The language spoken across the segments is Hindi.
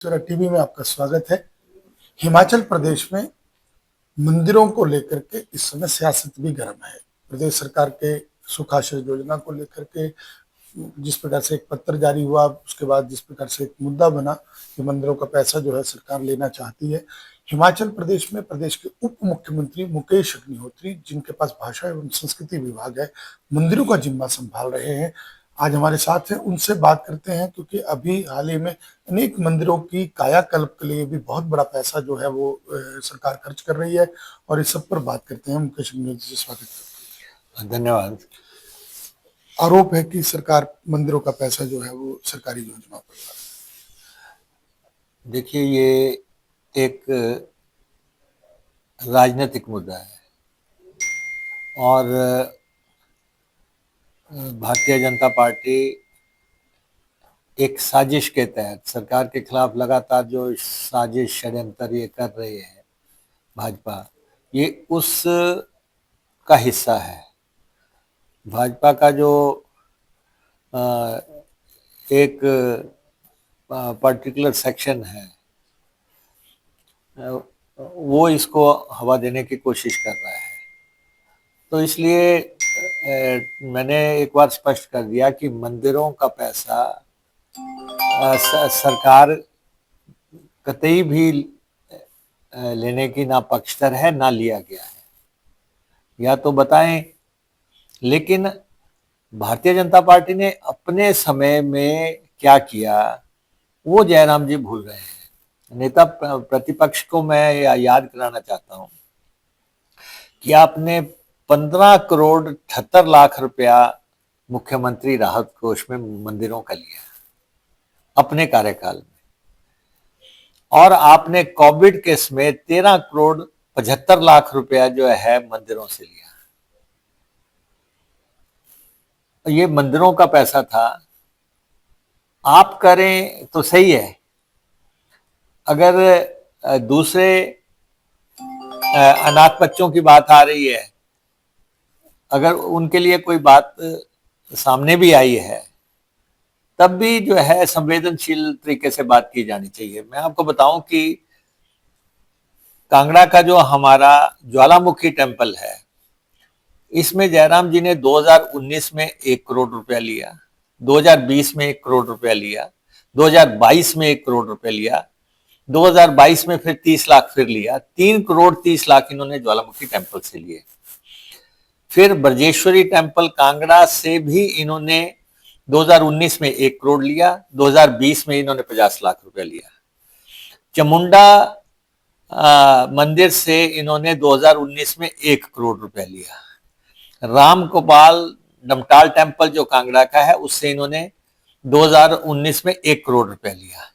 टीवी में आपका स्वागत है। हिमाचल प्रदेश में मंदिरों को लेकर के इस समय सियासत भी गर्म है। प्रदेश सरकार के सुखाश्रय योजना को लेकर के जिस प्रकार से एक पत्र जारी हुआ, उसके बाद जिस प्रकार से एक मुद्दा बना कि मंदिरों का पैसा जो है सरकार लेना चाहती है। हिमाचल प्रदेश में प्रदेश के उप मुख्यमंत्री मुकेश अग्निहोत्री, जिनके पास भाषा एवं संस्कृति विभाग है, मंदिरों का जिम्मा संभाल रहे हैं। आज हमारे साथ हैं, उनसे बात करते हैं, क्योंकि अभी हाल ही में अनेक मंदिरों की कायाकल्प के लिए भी बहुत बड़ा पैसा जो है वो सरकार खर्च कर रही है। और इस सब पर बात करते हैं। मुकेश अग्निहोत्री से स्वागत करते हैं। धन्यवाद। आरोप है कि सरकार मंदिरों का पैसा जो है वो सरकारी योजनाओं पर। देखिए, ये एक राजनीतिक मुद्दा है और भारतीय जनता पार्टी एक साजिश के तहत सरकार के खिलाफ लगातार जो साजिश षड्यंत्र ये कर रही है भाजपा, ये उस का हिस्सा है। भाजपा का जो एक पर्टिकुलर सेक्शन है, वो इसको हवा देने की कोशिश कर रहा है। तो इसलिए मैंने एक बार स्पष्ट कर दिया कि मंदिरों का पैसा सरकार कतई भी लेने की ना पक्षधर है, ना लिया गया है, या तो बताएं। लेकिन भारतीय जनता पार्टी ने अपने समय में क्या किया, वो जयराम जी भूल रहे हैं। नेता प्रतिपक्ष को मैं याद कराना चाहता हूं कि आपने 15 करोड़ 78 लाख रुपया मुख्यमंत्री राहत कोष में मंदिरों का लिया अपने कार्यकाल में, और आपने कोविड के समय 13 करोड़ 75 लाख रुपया जो है मंदिरों से लिया। ये मंदिरों का पैसा था। आप करें तो सही है, अगर दूसरे अनाथ बच्चों की बात आ रही है, अगर उनके लिए कोई बात सामने भी आई है, तब भी जो है संवेदनशील तरीके से बात की जानी चाहिए। मैं आपको बताऊं कि कांगड़ा का जो हमारा ज्वालामुखी टेम्पल है, इसमें जयराम जी ने 2019 में 1 करोड़ रुपया लिया, 2020 में 1 करोड़ रुपया लिया, 2022 में 1 करोड़ रुपया लिया, 2022 में फिर 30 लाख फिर लिया। 3 करोड़ 30 लाख इन्होंने ज्वालामुखी टेम्पल से लिए। फिर ब्रजेश्वरी टेम्पल कांगड़ा से भी इन्होंने 2019 में 1 करोड़ लिया, 2020 में इन्होंने 50 लाख रुपया लिया। चामुंडा मंदिर से इन्होंने 2019 में 1 करोड़ रुपया लिया। राम गोपाल डमटाल टेम्पल जो कांगड़ा का है, उससे इन्होंने 2019 में 1 करोड़ रुपया लिया।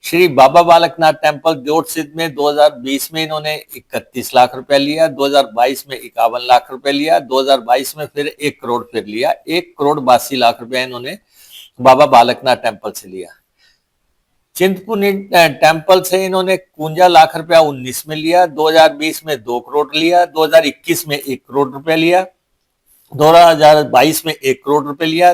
श्री बाबा बालकनाथ टेम्पल जोट सिद्ध में 2020 में इन्होंने 31 लाख रुपया लिया, 2022 में 51 लाख रुपया लिया, 2022 में फिर 1 करोड़ फिर लिया। 1 करोड़ 82 लाख रुपया इन्होंने बाबा बालकनाथ टेम्पल से लिया। चिंतपूर्णी टेम्पल से इन्होंने 51 लाख रुपया 19 में लिया, 2020 में 2 करोड़ लिया, 2021 में 1 करोड़ रुपया लिया, 2022 में 1 करोड़ रुपए लिया,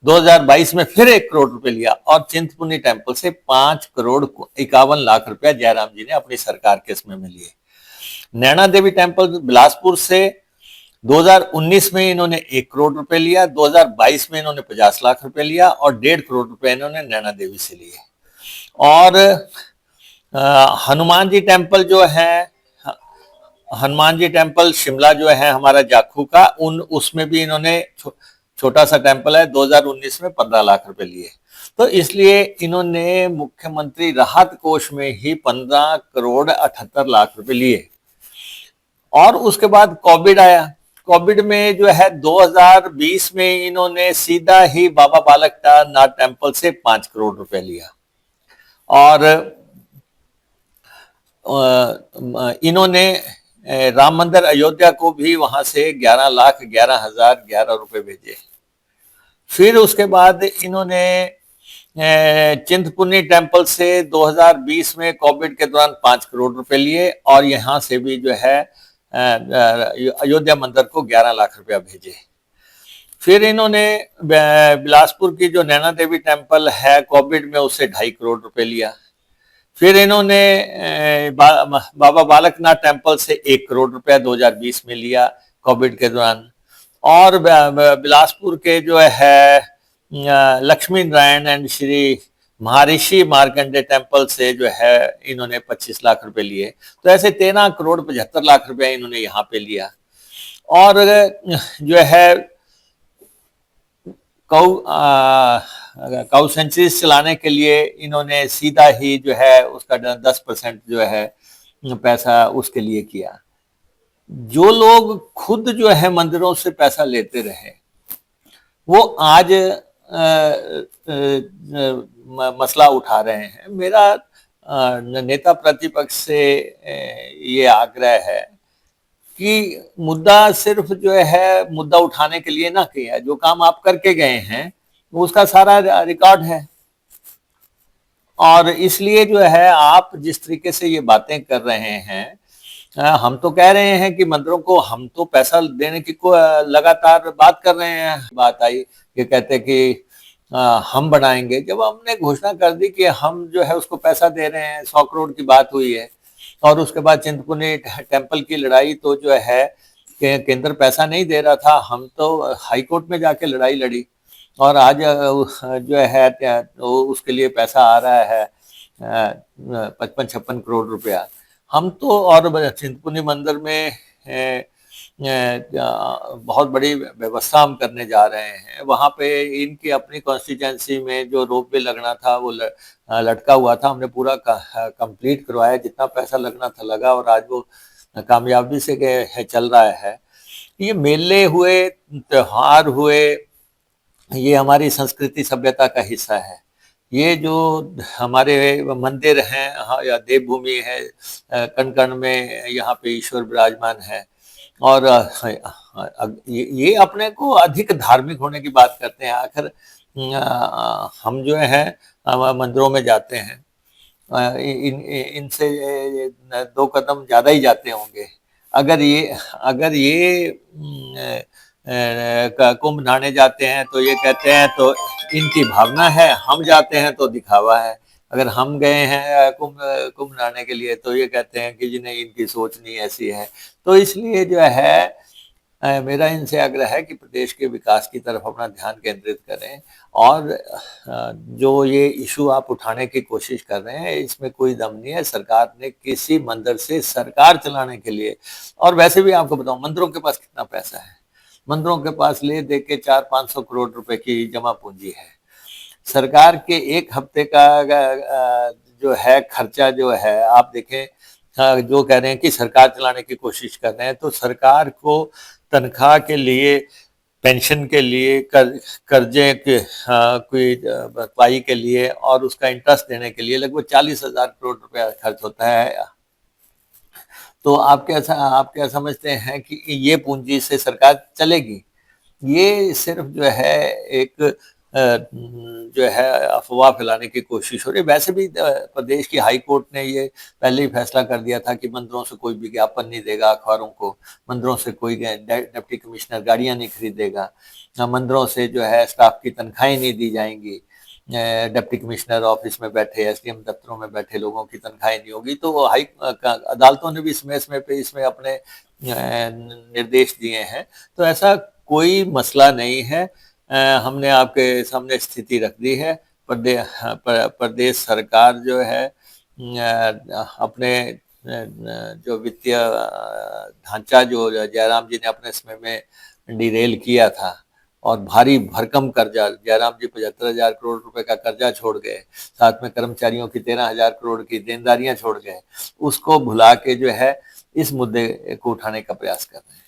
2022 में फिर 1 करोड़ रुपए लिया, और चिंतपूर्णी टेम्पल से 5 करोड़ 51 लाख रुपया जयराम जी ने अपनी सरकार के समय में लिए। नैना देवी टेम्पल बिलासपुर से 2019 में इन्होंने 1 करोड़ रुपए लिया, 2022 में इन्होंने 50 लाख रुपए लिया, और 1.5 करोड़ रुपए इन्होंने नैना देवी से लिए। और हनुमान जी टेम्पल जो है, हनुमान जी टेम्पल शिमला जो है हमारा जाखू का, उसमें भी इन्होंने छोटा सा टेम्पल है, 2019 में 15 लाख रुपए लिए। तो इसलिए इन्होंने मुख्यमंत्री राहत कोष में ही 15 करोड़ 78 लाख रुपए लिए। और उसके बाद कोविड आया। कोविड में जो है 2020 में इन्होंने सीधा ही बाबा बालकनाथ टेम्पल से 5 करोड़ रुपए लिया, और इन्होंने राम मंदिर अयोध्या को भी वहां से 11,11,11 रुपए भेजे। फिर उसके बाद इन्होंने चिंतपूर्णी टेम्पल से 2020 में कोविड के दौरान 5 करोड़ रुपए लिए, और यहां से भी जो है अयोध्या मंदिर को 11 लाख रुपया भेजे। फिर इन्होंने बिलासपुर की जो नैना देवी टेम्पल है, कोविड में उससे 2.5 करोड़ रुपए लिया। फिर इन्होंने बाबा बालकनाथ टेम्पल से 1 करोड़ रुपया 2020 में लिया कोविड के दौरान। और बिलासपुर के जो है Lakshmi Narayan and Shri Maharshi Markande temple से जो है इन्होंने 25 लाख रुपए लिए। तो ऐसे 13 करोड़ 75 लाख रुपया इन्होंने यहाँ पे लिया। और जो है काउ सेंचुरीज चलाने के लिए इन्होंने सीधा ही जो है उसका 10% जो है पैसा उसके लिए किया। जो लोग खुद जो है मंदिरों से पैसा लेते रहे वो आज मसला उठा रहे हैं। मेरा नेता प्रतिपक्ष से ये आग्रह है कि मुद्दा सिर्फ जो है मुद्दा उठाने के लिए ना किया, जो काम आप करके गए हैं उसका सारा रिकॉर्ड है। और इसलिए जो है आप जिस तरीके से ये बातें कर रहे हैं, हम तो कह रहे हैं कि मंदिरों को हम तो पैसा देने की लगातार बात कर रहे हैं। बात आई कि कहते कि हम बनाएंगे। जब हमने घोषणा कर दी कि हम जो है उसको पैसा दे रहे हैं, 100 करोड़ की बात हुई है। और उसके बाद चिंतपूर्णी टेम्पल की लड़ाई तो जो है केंद्र पैसा नहीं दे रहा था, हम तो हाई कोर्ट में जाके लड़ाई लड़ी और आज जो है उसके लिए पैसा आ रहा है 55-56 करोड़ रुपया। हम तो और चिंतपूर्णी मंदिर में बहुत बड़ी व्यवस्था हम करने जा रहे हैं। वहां पे इनकी अपनी कॉन्स्टिट्यूंसी में जो रोपवे लगना था वो लटका हुआ था, हमने पूरा कंप्लीट करवाया। जितना पैसा लगना था लगा और आज वो कामयाबी से चल रहा है। ये मेले हुए, त्योहार हुए, ये हमारी संस्कृति सभ्यता का हिस्सा है। ये जो हमारे मंदिर हैं, या देवभूमि है, कण कण में यहाँ पे ईश्वर विराजमान है। और ये अपने को अधिक धार्मिक होने की बात करते हैं। आखिर हम जो है मंदिरों में जाते हैं, इनसे 2 कदम ज्यादा ही जाते होंगे। अगर ये कुंभ नहाने जाते हैं तो ये कहते हैं तो इनकी भावना है, हम जाते हैं तो दिखावा है। अगर हम गए हैं कुंभ नहाने के लिए तो ये कहते हैं कि जिन्हें इनकी सोच नहीं ऐसी है। तो इसलिए जो है मेरा इनसे आग्रह है कि प्रदेश के विकास की तरफ अपना ध्यान केंद्रित करें। और जो ये इशू आप उठाने की कोशिश कर रहे हैं इसमें कोई दम नहीं है। सरकार ने किसी मंदिर से सरकार चलाने के लिए, और वैसे भी आपको बताऊं मंदिरों के पास कितना पैसा है, मंदिरों के पास ले दे के 400-500 करोड़ रुपए की जमा पूंजी है। सरकार के 1 हफ्ते का जो है खर्चा जो है आप देखें, जो कह रहे हैं कि सरकार चलाने की कोशिश कर रहे हैं, तो सरकार को तनख्वाह के लिए, पेंशन के लिए, कर्जे के कोई भरपाई के लिए और उसका इंटरेस्ट देने के लिए लगभग 40,000 करोड़ रुपया खर्च होता है। तो आप क्या समझते हैं कि ये पूंजी से सरकार चलेगी? ये सिर्फ जो है एक जो है अफवाह फैलाने की कोशिश हो रही है। वैसे भी प्रदेश की हाई कोर्ट ने ये पहले ही फैसला कर दिया था कि मंदिरों से कोई विज्ञापन नहीं देगा अखबारों को, मंदिरों से कोई डिप्टी कमिश्नर गाड़ियां नहीं खरीदेगा, मंदिरों से जो है स्टाफ की तनख्वाहें नहीं दी जाएंगी, डिप्टी कमिश्नर ऑफिस में बैठे, एसडीएम दफ्तरों में बैठे लोगों की तनख्वाहें नहीं होगी। तो हाई अदालतों ने भी इसमें अपने निर्देश दिए हैं। तो ऐसा कोई मसला नहीं है। हमने आपके सामने स्थिति रख दी है। प्रदेश सरकार जो है अपने जो वित्तीय ढांचा जो जयराम जी ने अपने समय में डिरेल किया था और भारी भरकम कर्जा, जयराम जी 75,000 करोड़ रुपए का कर्जा छोड़ गए, साथ में कर्मचारियों की 13,000 करोड़ की देनदारियां छोड़ गए, उसको भुला के जो है इस मुद्दे को उठाने का प्रयास कर रहे हैं।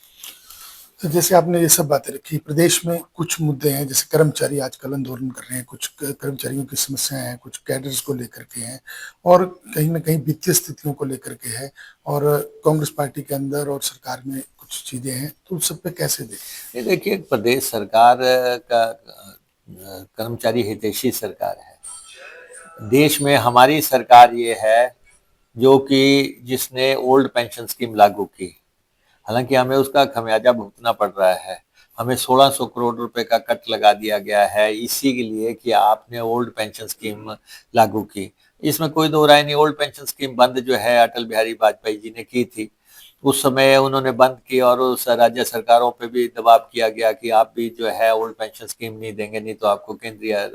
तो जैसे आपने ये सब बातें रखी, प्रदेश में कुछ मुद्दे हैं, जैसे कर्मचारी आजकल आंदोलन कर रहे हैं, कुछ कर्मचारियों की समस्याएं हैं, कुछ कैडर्स को लेकर के हैं, और कहीं ना कहीं वित्तीय स्थितियों को लेकर के है, और कांग्रेस पार्टी के अंदर और सरकार में कुछ चीजें हैं। तो उस सब पे कैसे देखें? ये देखिए, प्रदेश सरकार का कर्मचारी हितैषी सरकार है। देश में हमारी सरकार ये है जो कि जिसने ओल्ड पेंशन स्कीम लागू की। हालांकि हमें उसका खमियाजा भुगतना पड़ रहा है। हमें 1600 करोड़ रुपए का कट लगा दिया गया है इसी के लिए कि आपने ओल्ड पेंशन स्कीम लागू की। इसमें कोई दो राय नहीं। ओल्ड पेंशन स्कीम बंद जो है अटल बिहारी वाजपेयी जी ने की थी, उस समय उन्होंने बंद की और उस राज्य सरकारों पे भी दबाव किया गया कि आप भी जो है ओल्ड पेंशन स्कीम नहीं देंगे, नहीं तो आपको केंद्रीय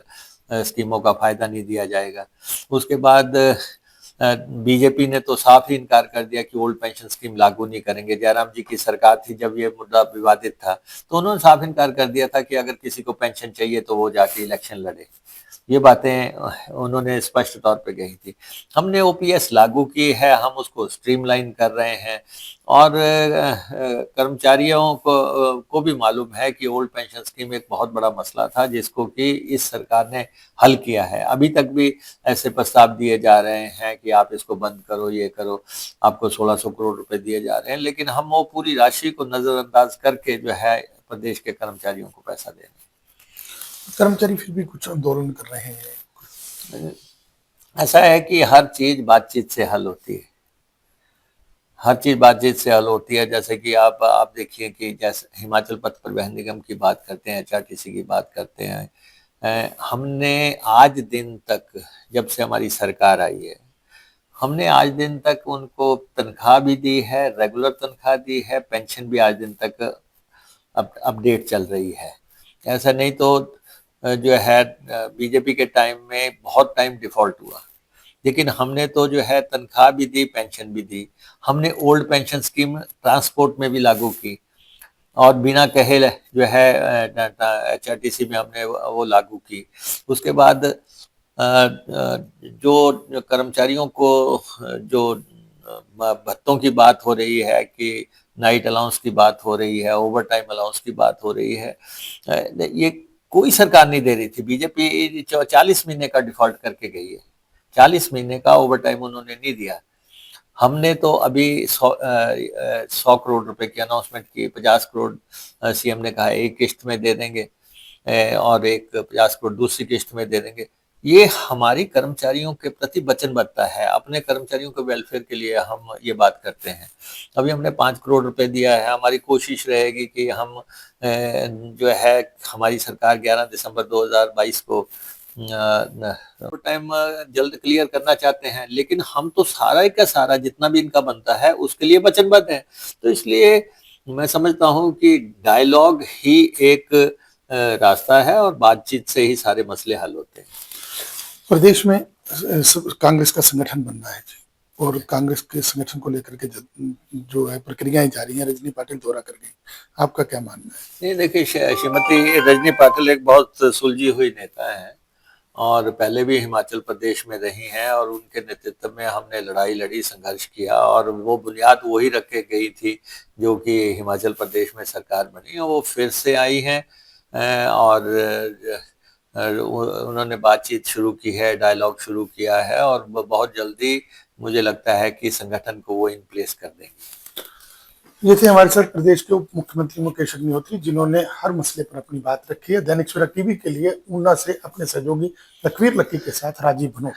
स्कीमों का फायदा नहीं दिया जाएगा। उसके बाद बीजेपी ने तो साफ ही इनकार कर दिया कि ओल्ड पेंशन स्कीम लागू नहीं करेंगे। जयराम जी की सरकार थी जब ये मुद्दा विवादित था, तो उन्होंने साफ इनकार कर दिया था कि अगर किसी को पेंशन चाहिए तो वो जाके इलेक्शन लड़े। ये बातें उन्होंने स्पष्ट तौर पे कही थी। हमने ओपीएस लागू की है, हम उसको स्ट्रीमलाइन कर रहे हैं और कर्मचारियों को भी मालूम है कि ओल्ड पेंशन स्कीम एक बहुत बड़ा मसला था जिसको कि इस सरकार ने हल किया है। अभी तक भी ऐसे प्रस्ताव दिए जा रहे हैं कि आप इसको बंद करो, ये करो, आपको 1600 करोड़ रुपए दिए जा रहे हैं, लेकिन हम वो पूरी राशि को नजरअंदाज करके जो है प्रदेश के कर्मचारियों को पैसा दे रहे हैं। कर्मचारी फिर भी कुछ आंदोलन कर रहे हैं। ऐसा है कि हर चीज बातचीत से हल होती है, हर चीज बातचीत से हल होती है। जैसे कि आप देखिए कि जैसे हिमाचल पथ परिवहन निगम की बात करते हैं, एचआरटीसी की बात करते हैं, हमने आज दिन तक, जब से हमारी सरकार आई है, हमने आज दिन तक उनको तनख्वाह भी दी है, रेगुलर तनख्वाह दी है, पेंशन भी आज दिन तक अपडेट चल रही है। ऐसा नहीं तो जो है बीजेपी के टाइम में बहुत टाइम डिफॉल्ट हुआ, लेकिन हमने तो जो है तनख्वाह भी दी, पेंशन भी दी। हमने ओल्ड पेंशन स्कीम ट्रांसपोर्ट में भी लागू की और बिना कहे जो है एचआरटीसी में हमने वो लागू की। उसके बाद जो कर्मचारियों को जो भत्तों की बात हो रही है, कि नाइट अलाउंस की बात हो रही है, ओवर टाइम अलाउंस की बात हो रही है, ये कोई सरकार नहीं दे रही थी। बीजेपी 40 महीने का डिफॉल्ट करके गई है, 40 महीने का ओवर टाइम उन्होंने नहीं दिया। हमने तो अभी 100 करोड़ रुपए की अनाउंसमेंट की, 50 करोड़ सीएम ने कहा एक किस्त में दे देंगे और एक 50 करोड़ दूसरी किस्त में दे देंगे। ये हमारी कर्मचारियों के प्रति वचनबद्धता है, अपने कर्मचारियों के वेलफेयर के लिए हम ये बात करते हैं। अभी हमने 5 करोड़ रुपए दिया है। हमारी कोशिश रहेगी कि हम जो है, हमारी सरकार 11 दिसंबर 2022 को टाइम जल्द क्लियर करना चाहते हैं, लेकिन हम तो सारा का सारा जितना भी इनका बनता है उसके लिए वचनबद्ध हैं। तो इसलिए मैं समझता हूं कि डायलॉग ही एक रास्ता है और बातचीत से ही सारे मसले हल होते हैं। प्रदेश में कांग्रेस का संगठन बन रहा है जी, और कांग्रेस के संगठन को लेकर के जो है प्रक्रियाएं जारी हैं। रजनी पाटिल दौरा कर गई, आपका क्या मानना है? नहीं, देखिए, श्रीमती रजनी पाटिल एक बहुत सुलझी हुई नेता है और पहले भी हिमाचल प्रदेश में रही हैं और उनके नेतृत्व में हमने लड़ाई लड़ी, संघर्ष किया और वो बुनियाद वही रख के गई थी जो कि हिमाचल प्रदेश में सरकार बनी है। वो फिर से आई हैं और उन्होंने बातचीत शुरू की है, डायलॉग शुरू किया है और बहुत जल्दी मुझे लगता है कि संगठन को वो इन प्लेस कर देंगे। ये थे हमारे साथ प्रदेश के उप मुख्यमंत्री मुकेश अग्निहोत्री, जिन्होंने हर मसले पर अपनी बात रखी है। दैनिक सवेरा टीवी के लिए ऊना से अपने सहयोगी लखवीर लक्की के साथ राजीव भनोट।